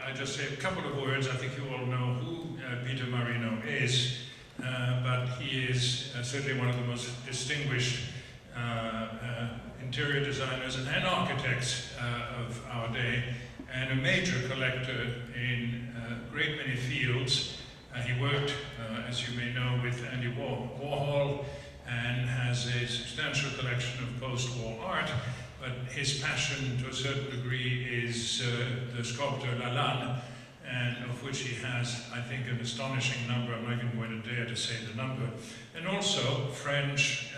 I just say a couple of words. I think you all know who Peter Marino is, but he is certainly one of the most distinguished interior designers and architects of our day, and a major collector in a great many fields. He worked, as you may know, with Andy Warhol, and has a substantial collection of post-war art, but his passion to a certain degree is the sculptor Lalanne, and of which he has, I think, an astonishing number. I'm not even going to dare to say the number. And also French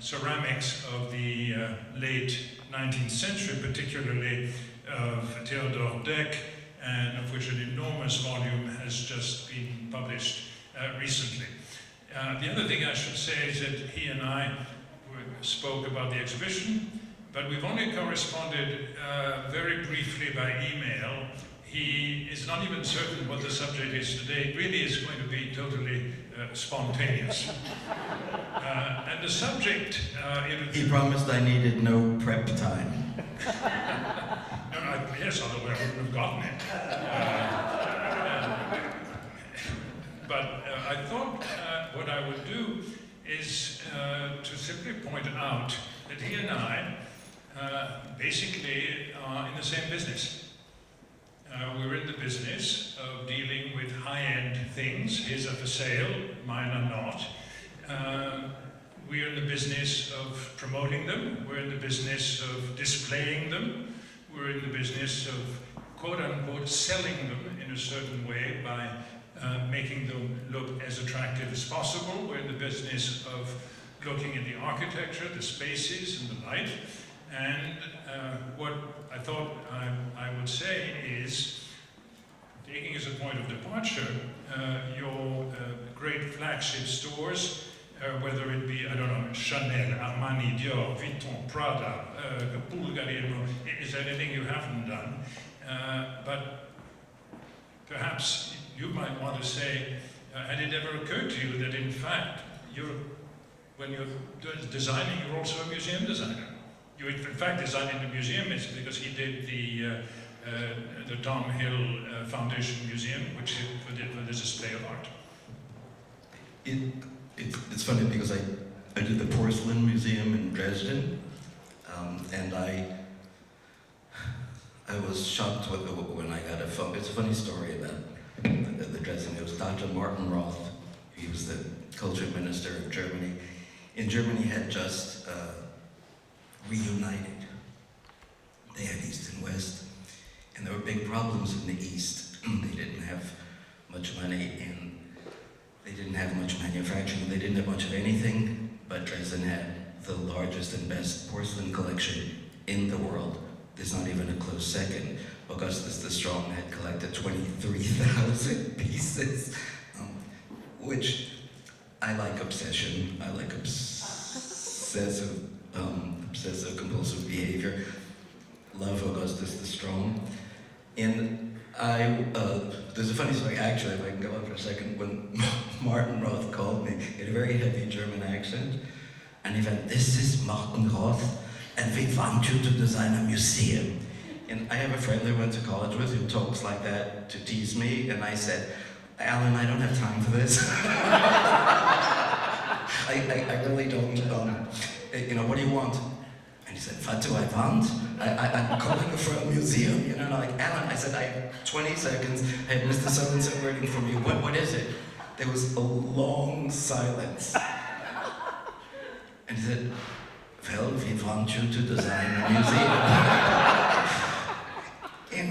ceramics of the late 19th century, particularly of Théodore Deck, and of which an enormous volume has just been published recently. The other thing I should say is that he and I spoke about the exhibition, but we've only corresponded very briefly by email. He is not even certain what the subject is today. It really is going to be totally spontaneous. And the subject... he promised I needed no prep time. Yes, otherwise I wouldn't have gotten it. But I thought what I would do is to simply point out that he and I basically are in the same business. We're in the business of dealing with high-end things. His are for sale, mine are not. We're in the business of promoting them. We're in the business of displaying them. We're in the business of, quote-unquote, selling them in a certain way by making them look as attractive as possible. We're in the business of looking at the architecture, the spaces, and the light. And what I thought I would say is, taking as a point of departure, your great flagship stores, whether it be, I don't know, Chanel, Armani, Dior, Vuitton, Prada, Bulgari, is there anything you haven't done? But perhaps you might want to say, had it ever occurred to you that in fact, when you're designing, you're also a museum designer? You in fact designing the museum is because he did the Tom Hill Foundation Museum, which he did for the display of art. It's funny because I did the Porcelain Museum in Dresden, and I was shocked when I got a phone. It's a funny story about the Dresden. It was Dr. Martin Roth. He was the culture minister of Germany. And Germany had just reunited. They had East and West, and there were big problems in the East. They didn't have much money, and they didn't have much manufacturing. They didn't have much of anything, but Dresden had the largest and best porcelain collection in the world. There's not even a close second. Augustus the Strong had collected 23,000 pieces, which I like obsession. I like obsessive compulsive behavior. Love Augustus the Strong. And there's a funny story, actually, if I can go on for a second, when Martin Roth called me in a very heavy German accent, and he went, "This is Martin Roth, and we want you to design a museum." And I have a friend I went to college with who talks like that to tease me, and I said, "Alan, I don't have time for this." I really don't, what do you want? And he said, "What do I want? I'm calling for a museum." And I'm like, "Alan," I said, "I have 20 seconds. I have Mr. So-and-so waiting for me. What is it?" There was a long silence. And he said, "Well, we want you to design a museum." And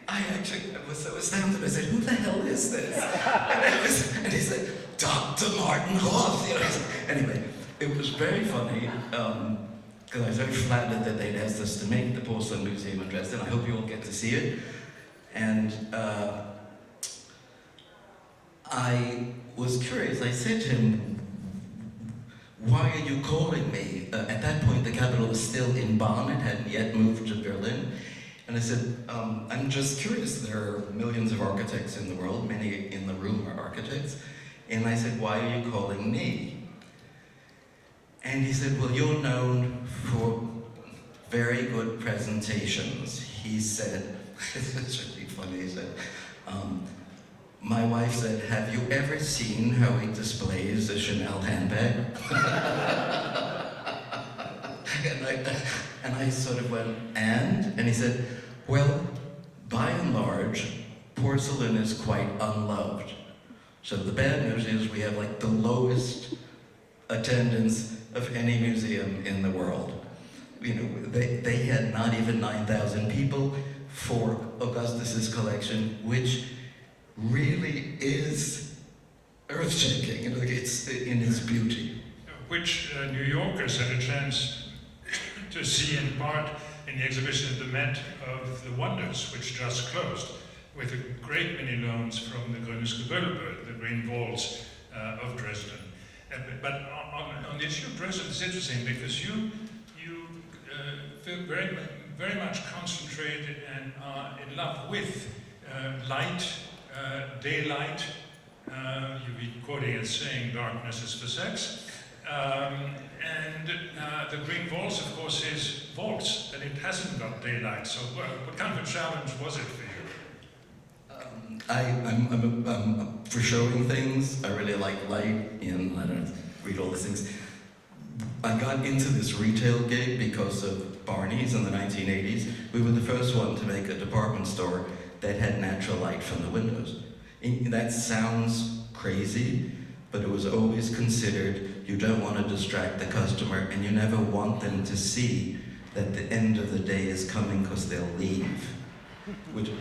I actually was so astounded. I said, "Who the hell is this?" And he said, "Dr. Martin Roth." Anyway, it was very funny. Because I was very flattered that they'd asked us to make the Porcelain Museum in Dresden. I hope you all get to see it. And I was curious. I said to him, "Why are you calling me?" At that point, the capital was still in Bonn. It hadn't yet moved to Berlin. And I said, "I'm just curious. There are millions of architects in the world. Many in the room are architects." And I said, "Why are you calling me?" And he said, "Well, you're known for very good presentations." He said, it's really funny, he said, my wife said, have you ever seen how he displays a Chanel handbag? and I sort of went, and he said, well, by and large, porcelain is quite unloved. So the bad news is we have like the lowest attendance of any museum in the world. You know, they had not even 9,000 people for Augustus's collection, which really is earth-shaking. You know, it's in its beauty. Which New Yorkers had a chance to see in part in the exhibition at the Met of the Wonders, which just closed, with a great many loans from the Grünes-Gewölbe, the Green Vaults of Dresden. But on the issue of Dresden, it's interesting because you feel very much concentrated and are in love with light, daylight. You've been quoting it saying darkness is for sex. And the Green Vaults, of course, is vaults, and it hasn't got daylight. So what kind of a challenge was it for you? I'm for showing things. I really like light, and I don't read all these things. I got into this retail gig because of Barney's in the 1980s. We were the first one to make a department store that had natural light from the windows. And that sounds crazy, but it was always considered you don't want to distract the customer, and you never want them to see that the end of the day is coming because they'll leave, which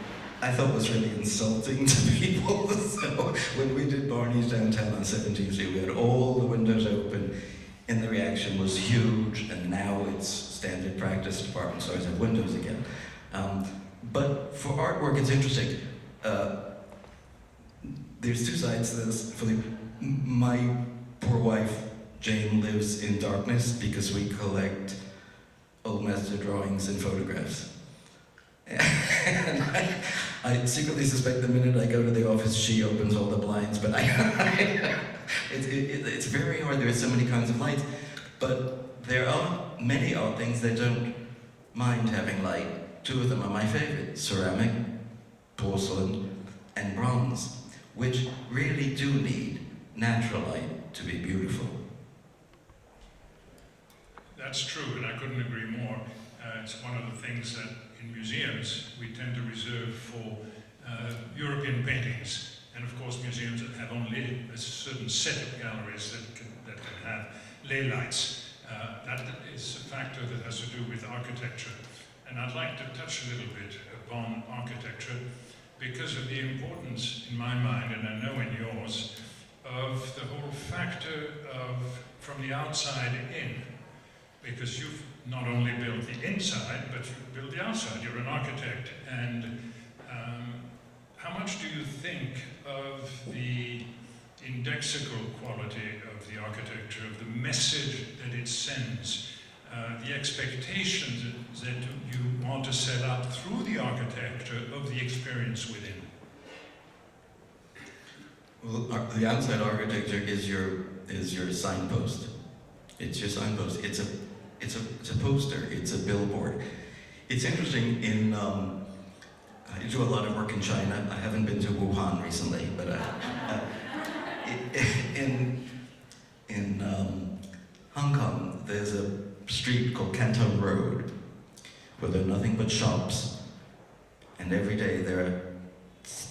I thought was really insulting to people. So when we did Barney's downtown on 17th Street, we had all the windows open, and the reaction was huge, and now it's standard practice, department stores have windows again. But for artwork, it's interesting. There's two sides to this. Philippe, my poor wife, Jane, lives in darkness because we collect old master drawings and photographs. And I secretly suspect the minute I go to the office, she opens all the blinds, but it's very hard. There are so many kinds of lights, but there are many art things that don't mind having light. Two of them are my favorite: ceramic, porcelain, and bronze, which really do need natural light to be beautiful. That's true, and I couldn't agree more. It's one of the things that in museums we tend to reserve for European paintings, and of course museums that have only a certain set of galleries that can have ley lights. That is a factor that has to do with architecture. And I'd like to touch a little bit upon architecture because of the importance, in my mind, and I know in yours, of the whole factor of from the outside in. Because you've not only built the inside, but you've built the outside. You're an architect. And how much do you think of the indexical quality of the architecture, of the message that it sends, the expectations that you want to set up through the architecture of the experience within? Well, the outside architecture is your signpost. It's your signpost. It's a poster. It's a billboard. It's interesting. I do a lot of work in China. I haven't been to Wuhan recently, but in Hong Kong, there's a street called Canton Road, where there are nothing but shops, and every day there are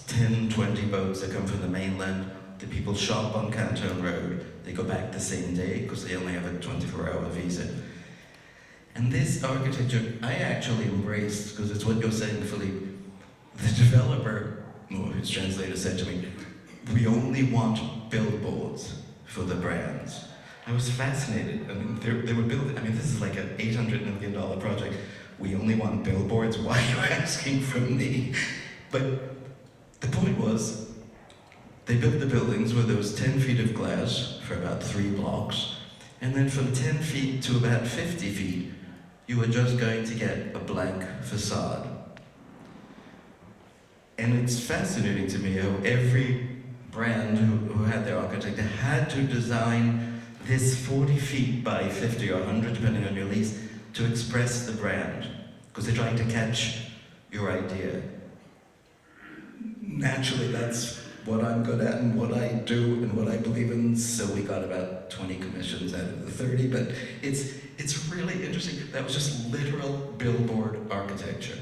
10, 20 boats that come from the mainland. The people shop on Canton Road. They go back the same day because they only have a 24-hour visa. And this architecture, I actually embraced, because it's what you're saying, Philippe. The developer, or his translator, said to me, "We only want billboards for the brands." I was fascinated. I mean, they were building, this is like an $800 million project. We only want billboards? Why are you asking from me? But the point was, they built the buildings where there was 10 feet of glass for about 3 blocks, and then from 10 feet to about 50 feet, you were just going to get a blank facade. And it's fascinating to me how every brand who had their architect had to design this 40 feet by 50 or 100, depending on your lease, to express the brand. Because they're trying to catch, your idea. Naturally, that's what I'm good at and what I do and what I believe in, so we got about 20 commissions out of the 30, but it's really interesting. That was just literal billboard architecture.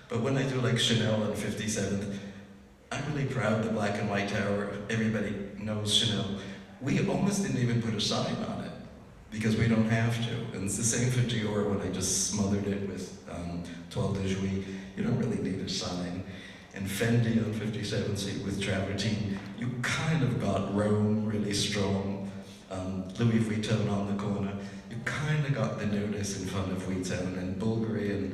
But when I do like Chanel on 57th, I'm really proud the black and white tower, everybody knows Chanel. We almost didn't even put a sign on it because we don't have to. And it's the same for Dior when I just smothered it with Toile de Jouy. You don't really need a sign. And Fendi on 57th Street with Travertine, you kind of got Rome really strong. Louis Vuitton on the corner, you kind of got the notice in front of Vuitton and Bulgari,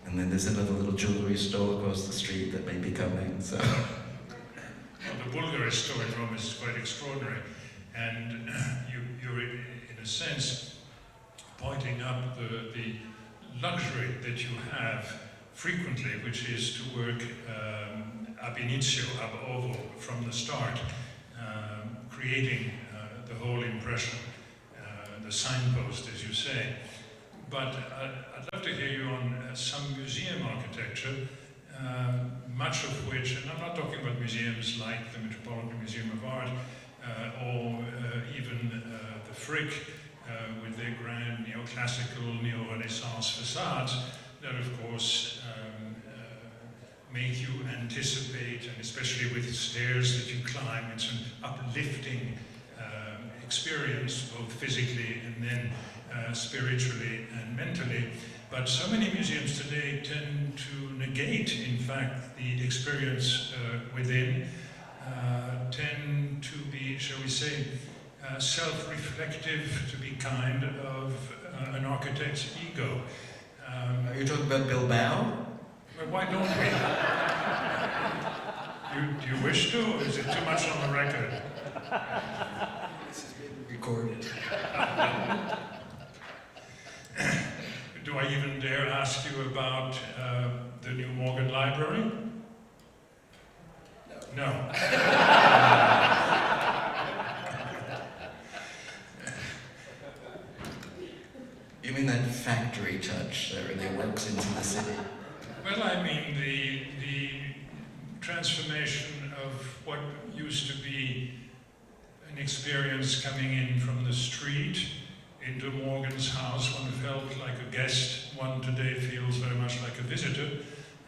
and then there's another little jewelry store across the street that may be coming, so. Well, the Bulgari store in Rome is quite extraordinary, and you're in a sense pointing up the luxury that you have frequently, which is to work ab initio, ab ovo, from the start, creating the whole impression, the signpost, as you say. But I'd love to hear you on some museum architecture, much of which, and I'm not talking about museums like the Metropolitan Museum of Art, or even the Frick, with their grand neoclassical, neo-Renaissance facades, that of course make you anticipate, and especially with stairs that you climb, it's an uplifting experience, both physically and then spiritually and mentally. But so many museums today tend to negate, in fact, the experience within, tend to be, shall we say, self-reflective, to be kind of an architect's ego. Are you talking about Bilbao? Well, why don't we? Do you wish to, or is it too much on the record? This is being recorded. Do I even dare ask you about the new Morgan Library? No. No. You mean that factory touch that really works into the city? Well, I mean the transformation of what used to be an experience coming in from the street into Morgan's house. One felt like a guest, one today feels very much like a visitor,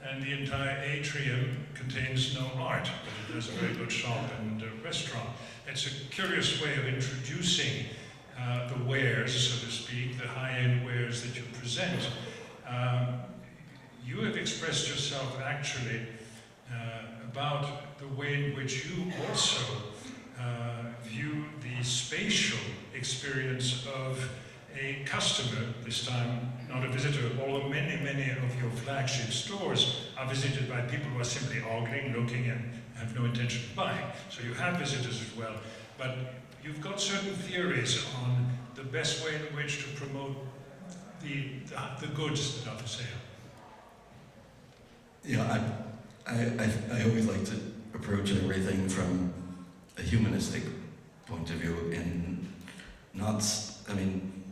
and the entire atrium contains no art, but it has a very good shop and a restaurant. It's a curious way of introducing the wares, so to speak, the high-end wares that you present. You have expressed yourself actually about the way in which you also view the spatial experience of a customer, this time not a visitor, although many, many of your flagship stores are visited by people who are simply ogling, looking, and have no intention of buying. So you have visitors as well, but you've got certain theories on the best way in which to promote the goods that are for sale. Yeah, I always like to approach everything from a humanistic point of view, and not, I mean,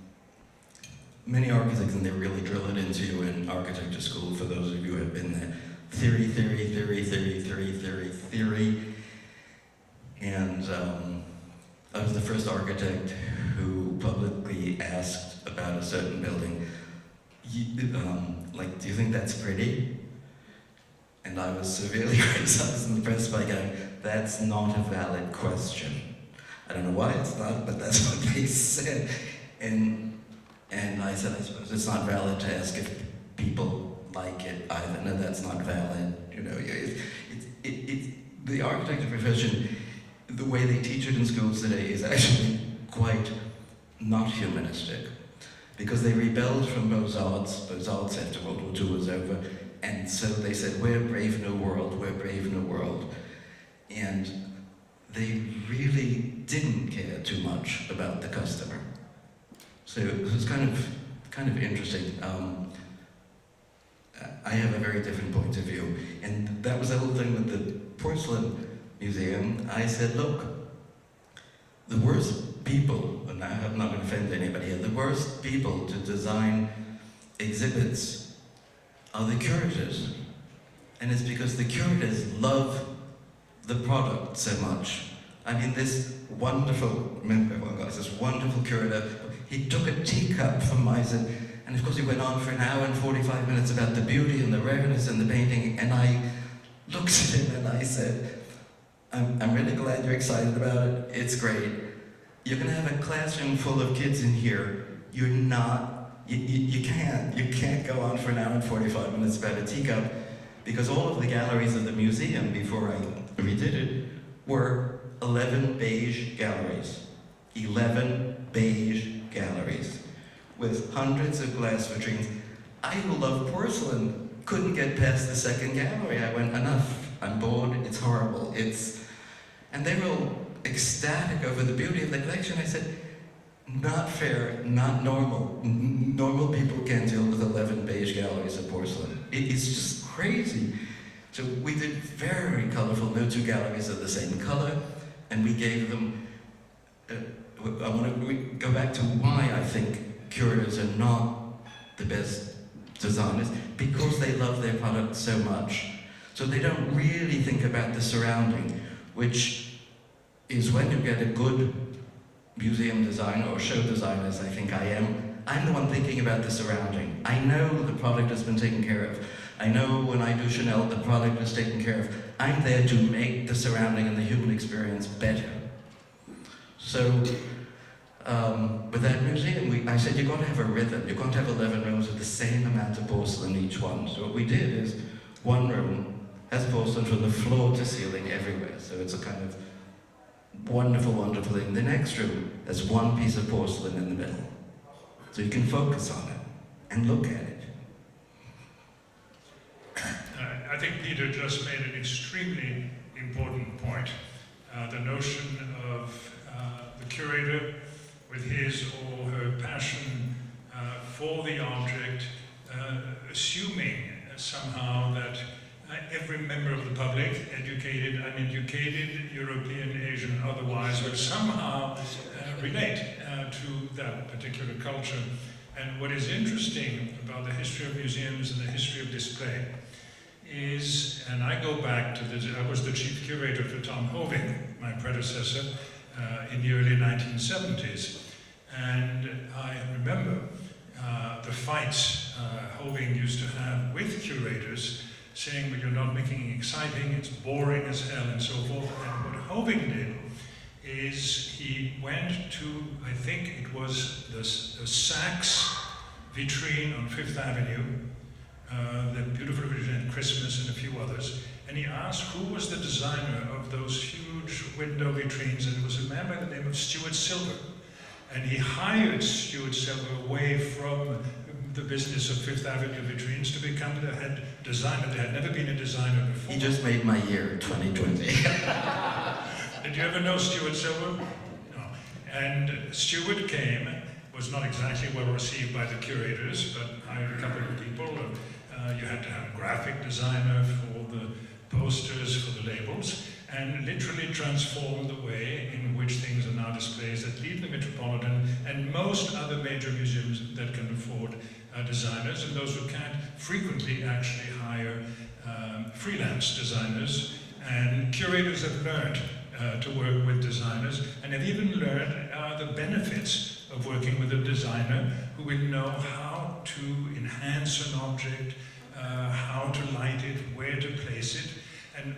many architects, and they really drill it into you in architecture school, for those of you who have been there. Theory, theory, theory, theory, theory, theory, theory. And I was the first architect who publicly asked about a certain building, like, do you think that's pretty? And I was severely criticized in the press by going, that's not a valid question. I don't know why it's not, but that's what they said. And I said, I suppose it's not valid to ask if people like it either. No, that's not valid. You know, the architecture profession, the way they teach it in schools today is actually quite not humanistic, because they rebelled from Beaux-Arts. Beaux-Arts after World War II was over, and so they said, we're Brave New World, we're Brave New World. And they really didn't care too much about the customer. So it was kind of interesting. I have a very different point of view. And that was the whole thing with the porcelain museum. I said, look, the worst people, and I'm not going to offend anybody here, the worst people to design exhibits are the curators. And it's because the curators love the product so much. I mean, this wonderful, this wonderful curator, he took a teacup from Meissen, and of course he went on for an hour and 45 minutes about the beauty and the rareness and the painting, and I looked at him and I said, I'm really glad you're excited about it, it's great. You're gonna have a classroom full of kids in here, you're not, you can't go on for an hour and 45 minutes about a teacup, because all of the galleries of the museum, before I redid it, were 11 beige galleries. 11 beige galleries with hundreds of glass vitrines. I, who love porcelain, couldn't get past the second gallery. I went, enough, I'm bored, it's horrible, And they were all ecstatic over the beauty of the collection. I said, not fair, not normal. Normal people can't deal with 11 beige galleries of porcelain. It's just crazy. So we did very colorful, no two galleries are the same color, and we gave them, I want to go back to why I think curators are not the best designers, because they love their product so much. So they don't really think about the surrounding, which is when you get a good museum designer or show designer, as I think I am, I'm the one thinking about the surrounding. I know the product has been taken care of. I know when I do Chanel, the product is taken care of. I'm there to make the surrounding and the human experience better. So, with that museum, I said, you've got to have a rhythm. You've got to have 11 rooms with the same amount of porcelain each one. So what we did is, one room has porcelain from the floor to ceiling everywhere. So it's a kind of wonderful, wonderful thing. The next room has one piece of porcelain in the middle. So you can focus on it and look at it. I think Peter just made an extremely important point. The notion of the curator with his or her passion for the object, assuming somehow that every member of the public, educated, uneducated, European, Asian, otherwise, will somehow relate to that particular culture. And what is interesting about the history of museums and the history of display is, and I go back to I was the chief curator for Tom Hoving, my predecessor, in the early 1970s. And I remember the fights Hoving used to have with curators, saying, well, you're not making it exciting, it's boring as hell, and so forth. And what Hoving did is he went to, I think it was the Saks vitrine on Fifth Avenue, the beautiful vitrine at Christmas and a few others, and he asked who was the designer of those huge window vitrines, and it was a man by the name of Stuart Silver. And he hired Stuart Silver away from the business of Fifth Avenue vitrines to become the head designer. There had never been a designer before. He just made my year, 2020. Did you ever know Stuart Silver? No. And Stuart came, was not exactly well received by the curators, but hired a couple of people. You had to have a graphic designer for the posters, for the labels, and literally transformed the way in which things are now displayed at the Metropolitan and most other major museums that can afford designers, and those who can't frequently actually hire freelance designers. And curators have learned to work with designers and have even learned the benefits of working with a designer who will know how to enhance an object, how to light it, where to place it. And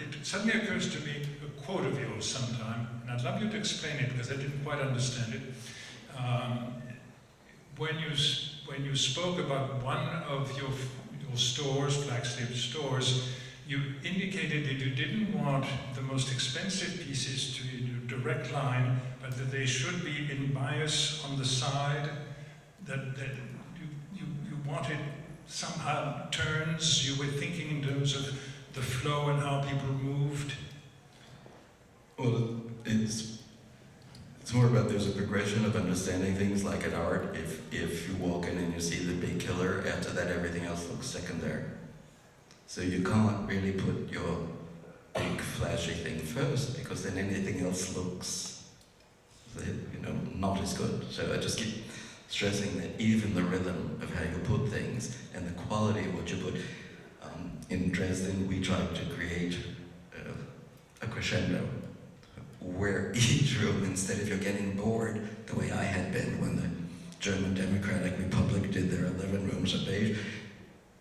it suddenly occurs to me a quote of yours sometime, and I'd love you to explain it because I didn't quite understand it. When you spoke about one of your stores, Flagstaff stores, you indicated that you didn't want the most expensive pieces to be in a direct line, but that they should be in bias on the side, that you wanted somehow turns, you were thinking in terms of the flow and how people moved. Well, it's more about there's a progression of understanding things like in art. If you walk in and you see the big killer, after that everything else looks secondary. So you can't really put your big flashy thing first, because then anything else looks, not as good. So I just keep stressing that even the rhythm of how you put things and the quality of what you put. In Dresden, we tried to create a crescendo where each room, instead of you're getting bored the way I had been when the German Democratic Republic did their 11 rooms of beige,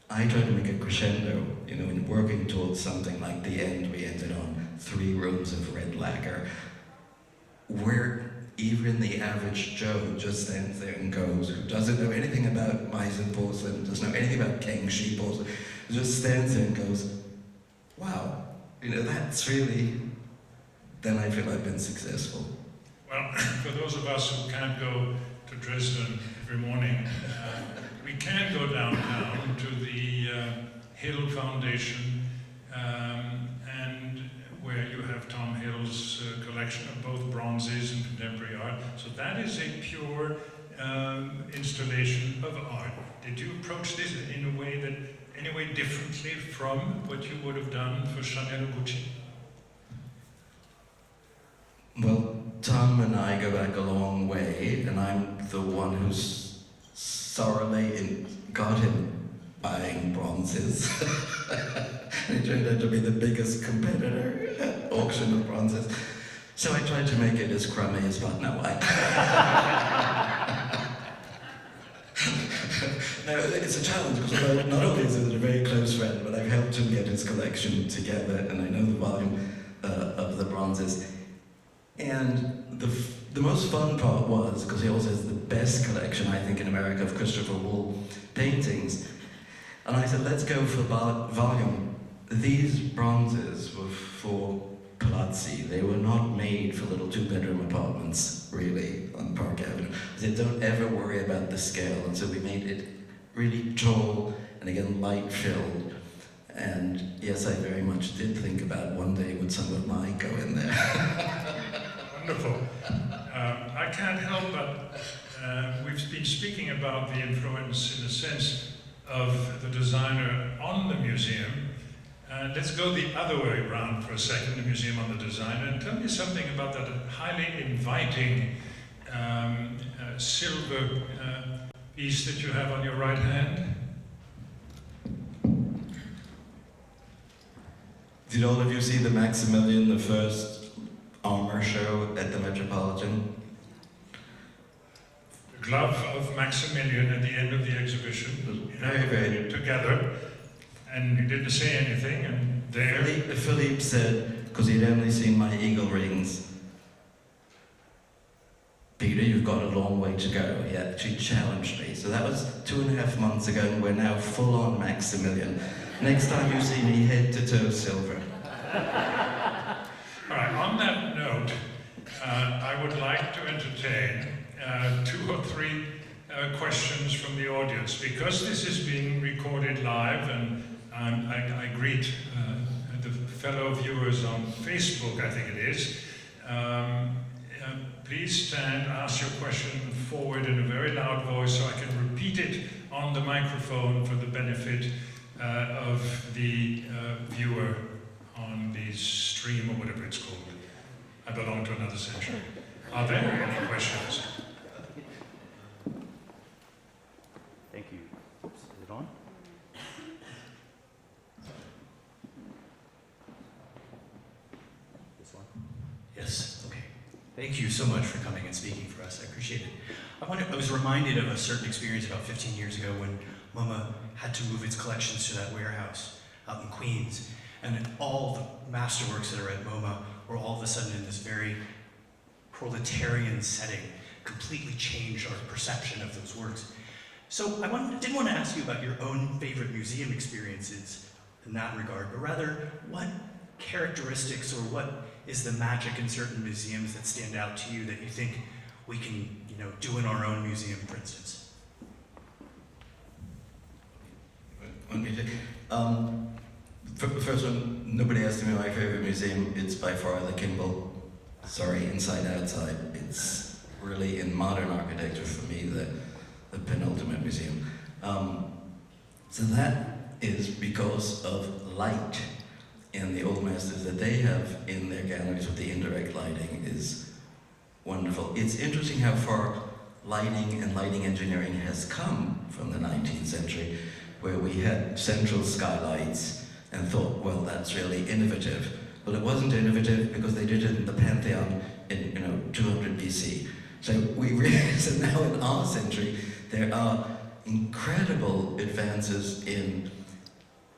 I tried to make a crescendo, in working towards something like the end. We ended on 3 rooms of red lacquer, where even the average Joe just stands there and goes, who doesn't know anything about Meissen porcelain, doesn't know anything about Kangxi porcelain, just stands there and goes, wow, that's really, then I feel I've been successful. Well, for those of us who can't go to Dresden every morning, we can go downtown to the Hill Foundation, and where you have Tom Hill's collection of both bronzes and contemporary art. So that is a pure installation of art. Did you approach this in a way differently from what you would have done for Chanel or Gucci? Well, Tom and I go back a long way, and I'm the one who's sorely got him buying bronzes. And he turned out to be the biggest competitor at auction of bronzes. So I tried to make it as crummy as possible. No, no, it's a challenge because not only is it a very close friend, but I've helped him get his collection together, and I know the volume of the bronzes. And the most fun part was, because he also has the best collection, I think, in America of Christopher Wool paintings. And I said, let's go for volume. These bronzes were for palazzi. They were not made for little 2-bedroom apartments, really, on Park Avenue. I said, don't ever worry about the scale. And so we made it really tall and, again, light-filled. And yes, I very much did think about one day would some of mine go in there. Wonderful. I can't help but, we've been speaking about the influence, in a sense, of the designer on the museum. Let's go the other way around for a second, the museum on the designer, and tell me something about that highly inviting silver piece that you have on your right hand. Did all of you see the Maximilian, the first armor show at the Metropolitan? The glove of Maximilian at the end of the exhibition. Very together, and he didn't say anything, and there... Philippe said, because he'd only seen my eagle rings, Peter, you've got a long way to go. He actually challenged me. So that was 2.5 months ago, and we're now full on Maximilian. Next time you see me, head to toe silver. All right, on that note, I would like to entertain 2 or 3 questions from the audience. Because this is being recorded live, and I greet the fellow viewers on Facebook, I think it is. Please stand, ask your question forward in a very loud voice so I can repeat it on the microphone for the benefit of the viewer on the stream or whatever it's called. I belong to another century. Are there any questions? Thank you. Oops, is it on? This one? Yes, okay. Thank you so much for coming and speaking for us. I appreciate it. I was reminded of a certain experience about 15 years ago when MoMA had to move its collections to that warehouse out in Queens. And all the masterworks that are at MoMA were all of a sudden in this very proletarian setting, completely changed our perception of those works. So didn't want to ask you about your own favorite museum experiences in that regard, but rather what characteristics or what is the magic in certain museums that stand out to you that you think we can, do in our own museum, for instance? First one, nobody asked me my favorite museum. It's by far the Kimball. Sorry, Inside Outside. It's really, in modern architecture, for me, the penultimate museum. So that is because of light. And the old masters that they have in their galleries with the indirect lighting is wonderful. It's interesting how far lighting and lighting engineering has come from the 19th century, where we had central skylights and thought, well, that's really innovative. But it wasn't innovative because they did it in the Pantheon in 200 BC. So we really, so now in our century, there are incredible advances in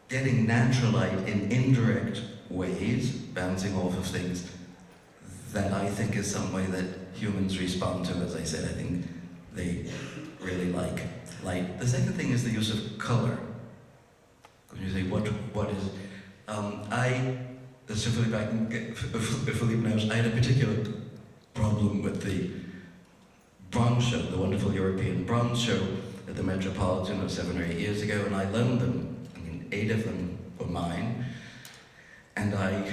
getting natural light in indirect ways, bouncing off of things, that I think is some way that humans respond to. As I said, I think they really like light. The second thing is the use of color. When you say, what is... so Philippe knows, I had a particular problem with the bronze show, the wonderful European bronze show at the Metropolitan 7 or 8 years ago, and I loaned them. 8 of them were mine, and I,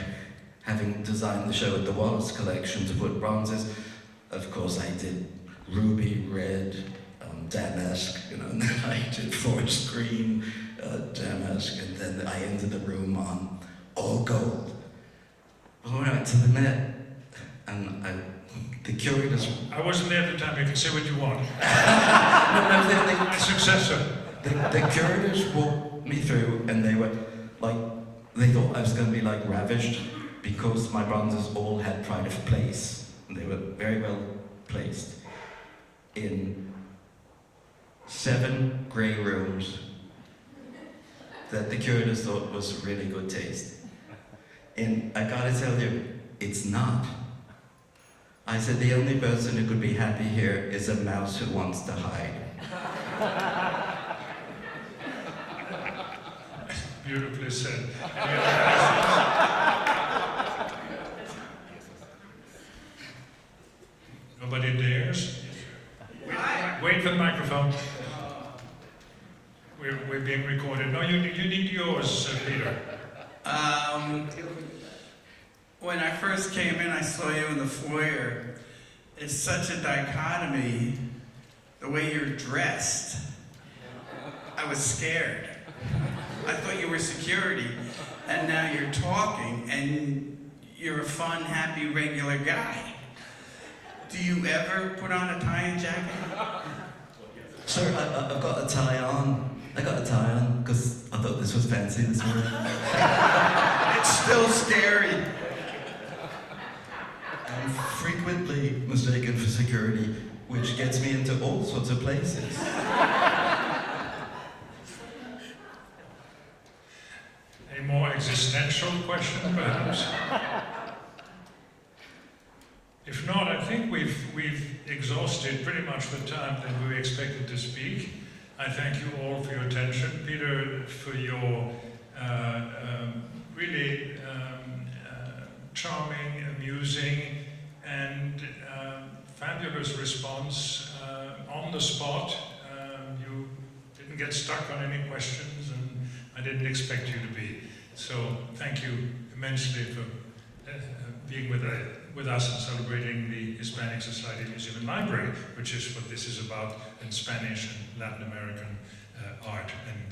having designed the show at the Wallace Collection to put bronzes, of course I did ruby red, damask, and then I did forest green, damask, and then I ended the room on all gold. Well, I went to the Met, and the curators... I wasn't there at the time, you can say what you want. No, My successor. the curators walked me through, and they were like, they thought I was going to be like ravished because my bronzes all had pride of place. And they were very well placed in 7 grey rooms that the curators thought was really good taste. And I gotta tell you, it's not. I said the only person who could be happy here is a mouse who wants to hide. Beautifully said. Nobody dares? Wait for the microphone. We're being recorded. No, you need yours, Peter. When I first came in, I saw you in the foyer. It's such a dichotomy, the way you're dressed. I was scared. I thought you were security, and now you're talking, and you're a fun, happy, regular guy. Do you ever put on a tie and jacket? Sir, I've got a tie on. I got a tie on because I thought this was fancy this morning. It's still scary. I'm frequently mistaken for security, which gets me into all sorts of places. A more existential question, perhaps? If not, I think we've exhausted pretty much the time that we were expected to speak. I thank you all for your attention. Peter, for your really charming, amusing, and fabulous response on the spot. You didn't get stuck on any questions, and I didn't expect you to be. So thank you immensely for being with us and celebrating the Hispanic Society Museum Library, which is what this is about in Spanish and Latin American art and